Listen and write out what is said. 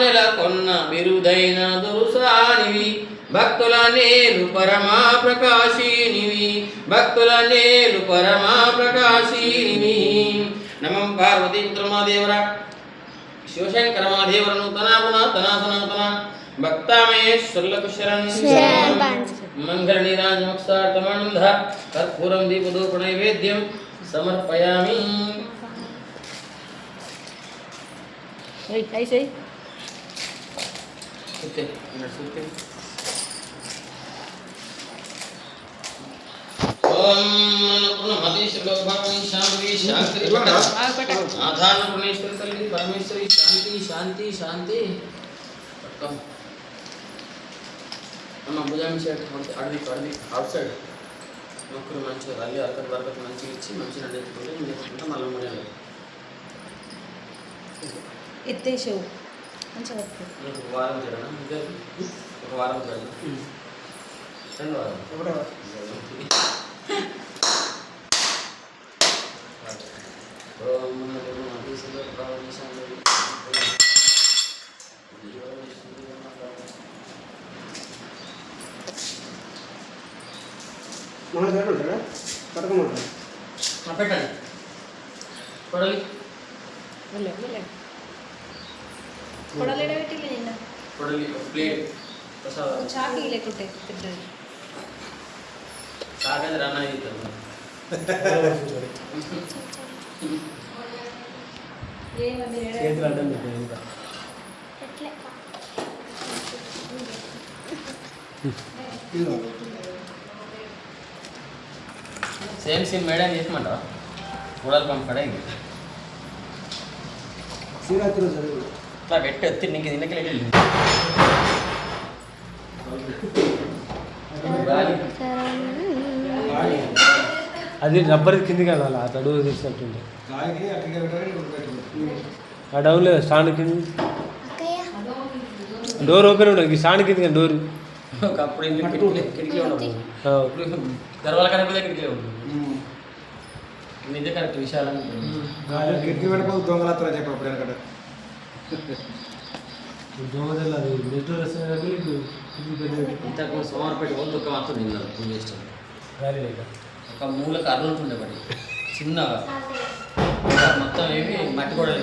నెలకొన్న బిరుదైన దురుసానివి భక్తుల నేలు పరమా ప్రకాశినివి భక్తుల నేలు పరమా ప్రకాశినివి నమః పార్వతీ పుత్రమాదేవర శివశంకర మహాదేవర నూతన పునః సనాతన భక్తామేశ్వరులకు శరణ్ మంగళ నీరాజమక్షార్థమానంద కర్పూరం దీపధూప నైవేద్యం సమర్పయామి. ఓం పునఃమతీశ్వర భగవాన్ శాంతి శాంతి ఆధార పుణేశ్వర తల్లి పరమేశ్వరి శాంతి శాంతి శాంతి. అమ్మ భుజాన్ని అడిగి అవుట్ సైడ్ మొక్కలు మంచిగా తల్లి అరకటి వరకటి మంచిగా ఇచ్చి మంచిగా నడుపుకుంటే నేర్చుకుంటే మళ్ళీ ఉండేది ఎత్తేసావు మంచిగా ఒక వారం చేయడం ఒక వారం చేయడం 2 వారం పెట్టండి కొడలి కొడలేడబెట్టి నిన్న కొడలి ప్లేట్ చాకి లేకుంటే పెద్దది సాగంది రన్న అవుతుంది సేమ్ సీన్ మేడం చేసమంటావా కూడలు పంపడండి ఇట్లా పెట్టి వచ్చి నీకు తిన్నకి వెళ్ళి అది రబ్బర్ కిందికి వెళ్ళాలి ఆ తడువు తీసినట్టుంది ఆ డౌన్ లేదు స్టాండ్ కింద డోర్ ఓపెన్ ఉండదు స్టాండ్ కింద డోర్ ఒకప్పుడు కిటికీ ఉండదు గర్వాల కనుక కిటికీ ఉంటుంది నిజ కరెక్ట్ విశాలంగా కిటికీ పడిపోదు దొంగలత్తా చెప్పప్పుడు వెనకట ఇంతకు సోమవారపేట పోతే ఒక మాత్రం తిన్నారు పూజ చేస్తాం ఒక మూలకు అర్రుంటుండే పడి చిన్నగా మొత్తం ఏమి మట్టి కూడా